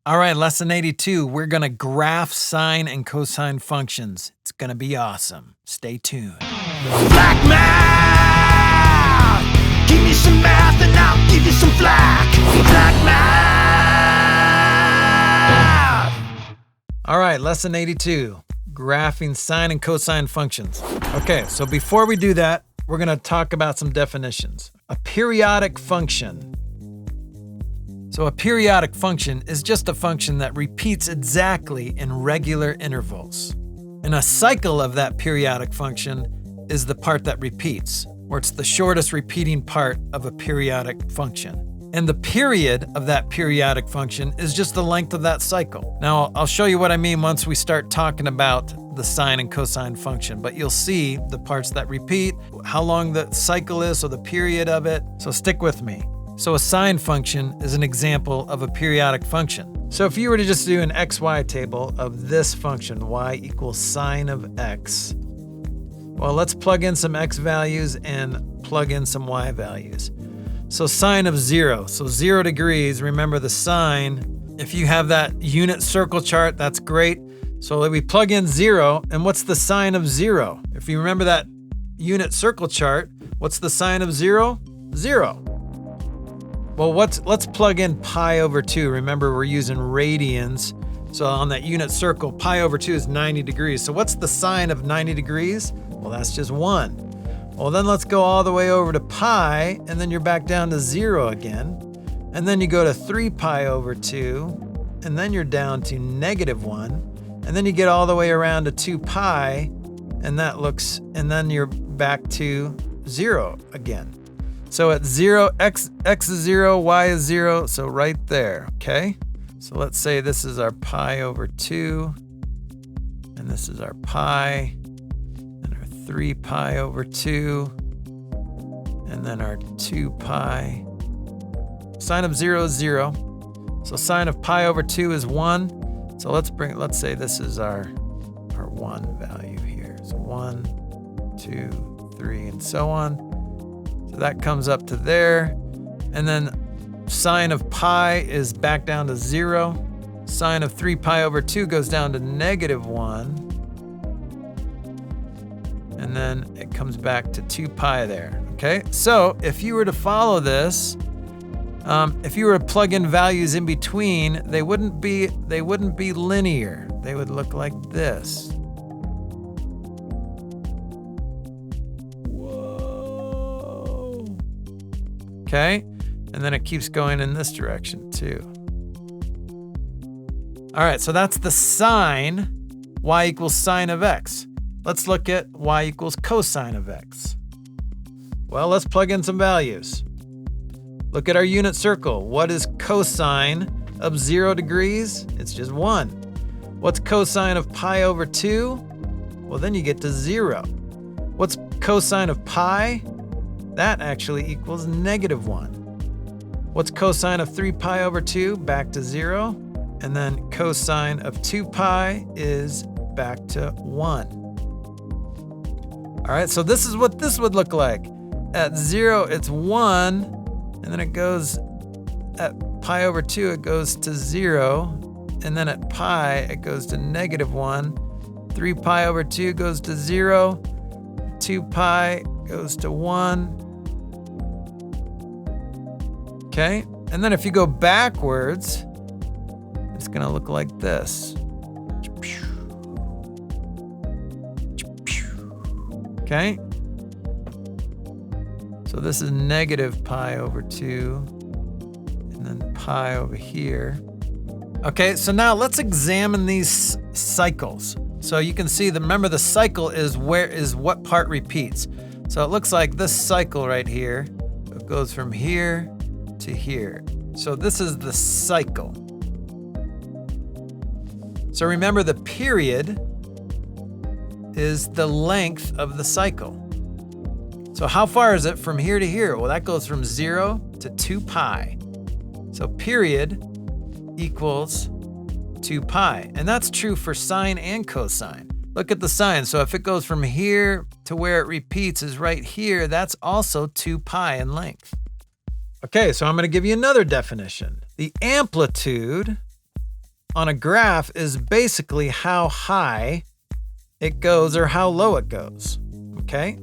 All right, lesson 82. We're going to graph sine and cosine functions. It's going to be awesome. Stay tuned. Flack math! Give me some math and I'll give you some flack. Flack math! All right, lesson 82. Graphing sine and cosine functions. Okay, so before we do that, we're going to talk about some definitions. A periodic function. So a periodic function is just a function that repeats exactly in regular intervals. And a cycle of that periodic function is the part that repeats, or it's the shortest repeating part of a periodic function. And the period of that periodic function is just the length of that cycle. Now, I'll show you what I mean once we start talking about the sine and cosine function, but you'll see the parts that repeat, how long the cycle is, so the period of it. So stick with me. So a sine function is an example of a periodic function. So if you were to just do an xy table of this function, y equals sine of x, well, let's plug in some x values and plug in some y values. So sine of 0, so 0 degrees, remember the sine, if you have that unit circle chart, that's great. So we plug in 0, and what's the sine of 0? If you remember that unit circle chart, what's the sine of 0? 0. Well, let's plug in pi over 2. Remember, we're using radians. So on that unit circle, pi over 2 is 90 degrees. So what's the sine of 90 degrees? Well, that's just 1. Well, then let's go all the way over to pi, and then you're back down to 0 again. And then you go to 3 pi over 2, and then you're down to -1. And then you get all the way around to 2 pi, and then you're back to 0 again. So at 0, x is 0, y is 0, so right there, okay? So let's say this is our pi over 2, and this is our pi, and our 3 pi over 2, and then our 2 pi. Sine of 0 is 0, so sine of pi over 2 is 1. So let's say this is our 1 value here. So 1, 2, 3, and so on. So that comes up to there. And then sine of pi is back down to 0. Sine of 3 pi over 2 goes down to -1. And then it comes back to 2 pi there, okay? So if you were to follow this, if you were to plug in values in between, they wouldn't be linear. They would look like this. Whoa. Okay? And then it keeps going in this direction too. All right, so that's the sine. Y equals sine of x. Let's look at y equals cosine of x. Well, let's plug in some values. Look at our unit circle. What is cosine of 0 degrees? It's just 1. What's cosine of pi over 2? Well, then you get to 0. What's cosine of pi? That actually equals -1. What's cosine of 3 pi over 2? Back to 0. And then cosine of 2 pi is back to 1. All right, so this is what this would look like. At 0, it's 1. And then it goes, at pi over 2, it goes to 0. And then at pi, it goes to -1. 3 pi over 2 goes to 0. 2 pi goes to 1. Okay? And then if you go backwards, it's going to look like this. Okay? So this is negative pi over 2, and then pi over here. Okay, so now let's examine these cycles. So you can see, remember the cycle is what part repeats. So it looks like this cycle right here, it goes from here to here. So this is the cycle. So remember, the period is the length of the cycle. So how far is it from here to here? Well, that goes from 0 to 2 pi. So period equals 2 pi. And that's true for sine and cosine. Look at the sine. So if it goes from here to where it repeats is right here, that's also 2 pi in length. Okay, so I'm going to give you another definition. The amplitude on a graph is basically how high it goes or how low it goes, okay?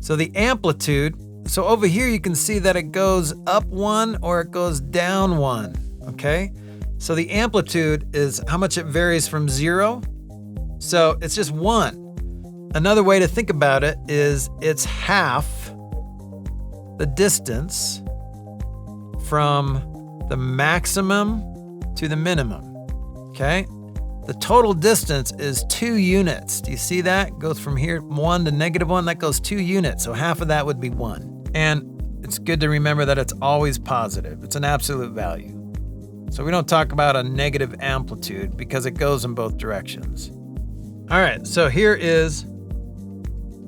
So the amplitude, so over here you can see that it goes up 1 or it goes down 1, okay? So the amplitude is how much it varies from 0. So it's just 1. Another way to think about it is it's half the distance from the maximum to the minimum, okay? The total distance is 2 units. Do you see that? It goes from here, 1 to -1, that goes 2 units. So half of that would be 1. And it's good to remember that it's always positive. It's an absolute value. So we don't talk about a negative amplitude because it goes in both directions. All right, so here is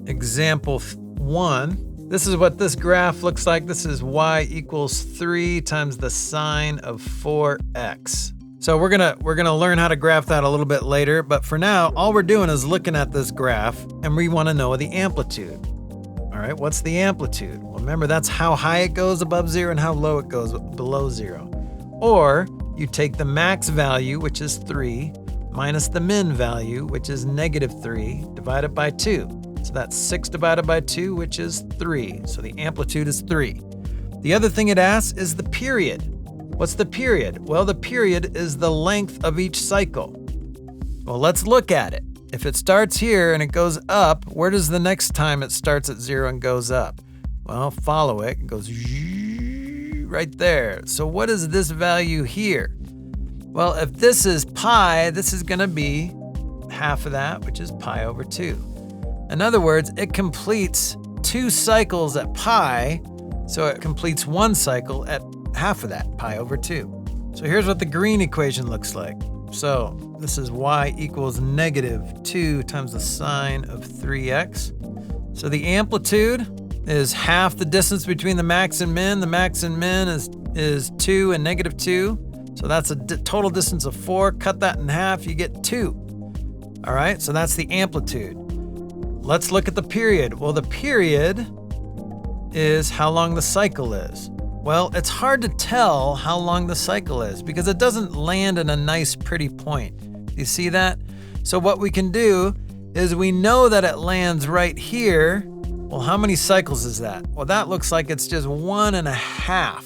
example 1. This is what this graph looks like. This is y equals 3 times the sine of 4x. So we're gonna learn how to graph that a little bit later, but for now, all we're doing is looking at this graph and we wanna know the amplitude. All right, what's the amplitude? Well, remember that's how high it goes above 0 and how low it goes below 0. Or you take the max value, which is 3, minus the min value, which is -3, divided by 2. So that's 6 divided by 2, which is 3. So the amplitude is 3. The other thing it asks is the period. What's the period? Well, the period is the length of each cycle. Well, let's look at it. If it starts here and it goes up, where does the next time it starts at 0 and goes up? Well, follow it. It goes right there. So what is this value here? Well, if this is pi, this is going to be half of that, which is pi over 2. In other words, it completes 2 cycles at pi, so it completes 1 cycle at half of that, pi over 2. So here's what the green equation looks like. So this is y equals -2 times the sine of 3x. So the amplitude is half the distance between the max and min. The max and min is 2 and -2. So that's a total distance of 4. Cut that in half, you get 2. All right, so that's the amplitude. Let's look at the period. Well, the period is how long the cycle is. Well, it's hard to tell how long the cycle is because it doesn't land in a nice, pretty point. You see that? So what we can do is we know that it lands right here. Well, how many cycles is that? Well, that looks like it's just 1.5,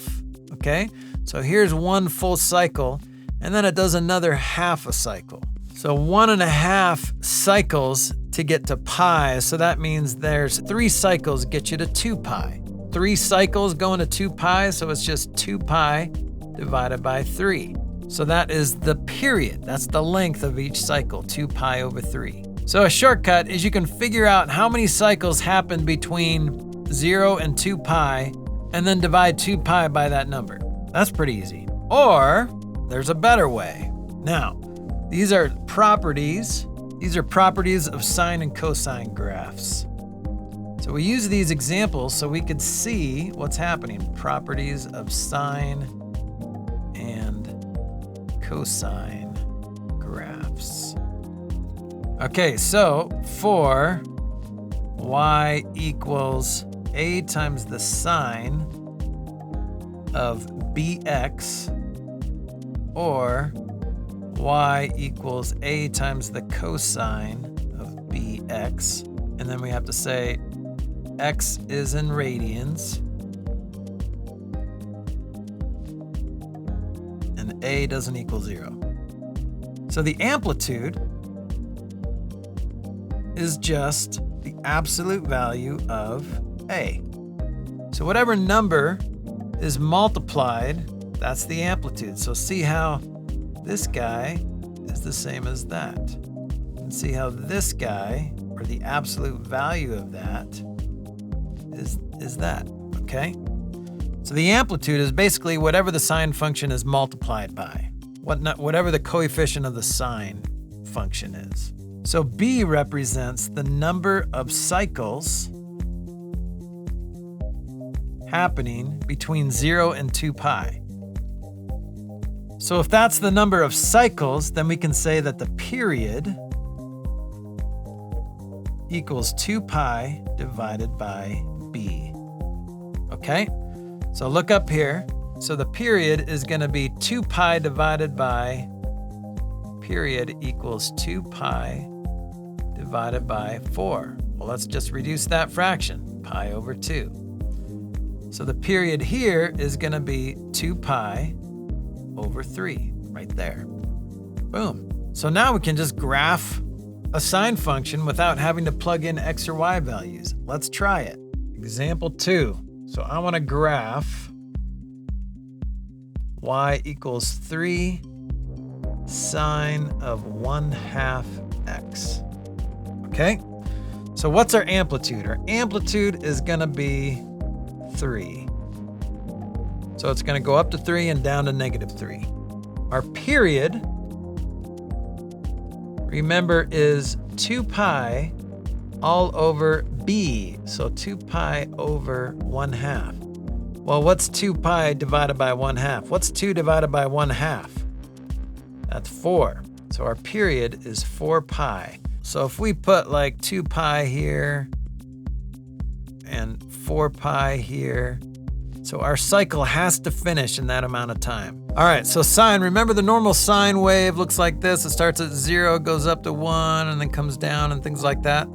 okay? So here's 1 full cycle, and then it does another half a cycle. So 1.5 cycles to get to pi, so that means there's 3 cycles get you to 2 pi. 3 cycles going to 2 pi, so it's just 2 pi divided by 3. So that is the period. That's the length of each cycle, 2 pi over 3. So a shortcut is you can figure out how many cycles happen between 0 and 2 pi, and then divide 2 pi by that number. That's pretty easy. Or there's a better way. Now, these are properties. These are properties of sine and cosine graphs. So we use these examples so we could see what's happening. Properties of sine and cosine graphs. Okay, so for y equals a times the sine of bx, or y equals a times the cosine of bx, and then we have to say x is in radians, and a doesn't equal 0. So the amplitude is just the absolute value of a. So whatever number is multiplied, that's the amplitude. So see how this guy is the same as that. And see how this guy, or the absolute value of that, is that, okay? So the amplitude is basically whatever the sine function is multiplied by, whatever the coefficient of the sine function is. So B represents the number of cycles happening between 0 and 2 pi. So if that's the number of cycles, then we can say that the period equals 2 pi divided by B. Okay? So look up here. So the period is going to be 2 pi divided by period equals 2 pi divided by 4. Well, let's just reduce that fraction, pi over 2. So the period here is going to be 2 pi over 3, right there. Boom. So now we can just graph a sine function without having to plug in x or y values. Let's try it. Example 2. So I want to graph y equals 3 sine of 1/2 x. Okay? So what's our amplitude? Our amplitude is going to be 3. So it's going to go up to 3 and down to -3. Our period, remember, is 2 pi all over b. So 2 pi over 1/2. Well, what's 2 pi divided by 1/2? What's 2 divided by 1/2? That's 4. So our period is 4 pi. So if we put like 2 pi here and 4 pi here, so our cycle has to finish in that amount of time. All right, so sine, remember the normal sine wave looks like this. It starts at 0, goes up to 1, and then comes down and things like that.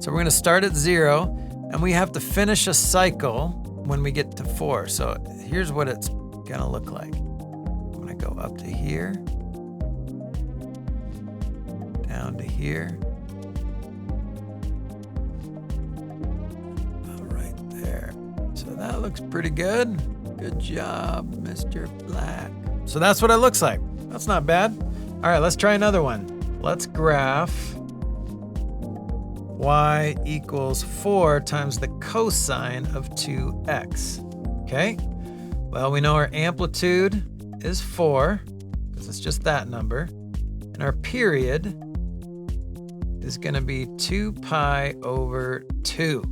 So we're gonna start at 0, and we have to finish a cycle when we get to 4. So here's what it's gonna look like. I'm gonna go up to here, down to here. Right there. So that looks pretty good. Good job, Mr. Flack. So that's what it looks like. That's not bad. All right, let's try another one. Let's graph y equals 4 times the cosine of 2x. Okay? Well, we know our amplitude is 4, because it's just that number. And our period is going to be 2 pi over 2,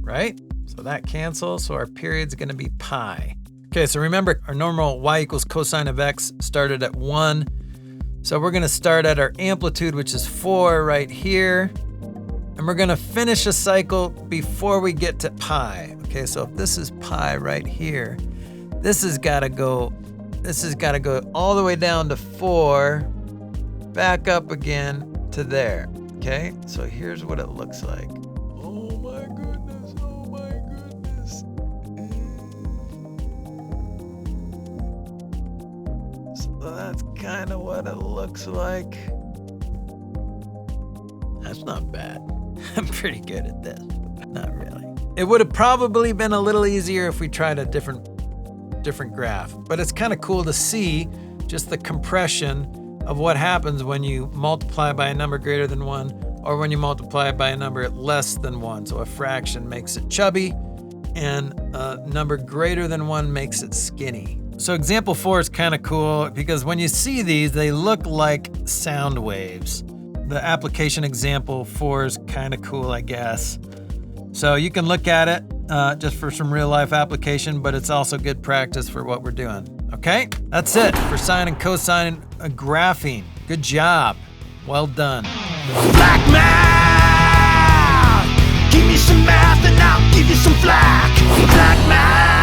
right? So that cancels, so our period's going to be pi. Okay, so remember our normal y equals cosine of x started at 1. So we're going to start at our amplitude, which is 4 right here. And we're going to finish a cycle before we get to pi. Okay, so if this is pi right here, this has got to go all the way down to 4, back up again to there. Okay, so here's what it looks like. Oh my goodness, oh my goodness. So that's kind of what it looks like. That's not bad. I'm pretty good at this. Not really. It would have probably been a little easier if we tried a different graph, but it's kind of cool to see just the compression of what happens when you multiply by a number greater than 1 or when you multiply by a number less than 1. So a fraction makes it chubby and a number greater than 1 makes it skinny. So example 4 is kind of cool because when you see these, they look like sound waves. The application example 4 is kind of cool, I guess. So you can look at it just for some real life application, but it's also good practice for what we're doing. Okay, that's it for sine and cosine graphing. Good job. Well done. Flack math! Give me some math and I'll give you some flack. Flack math!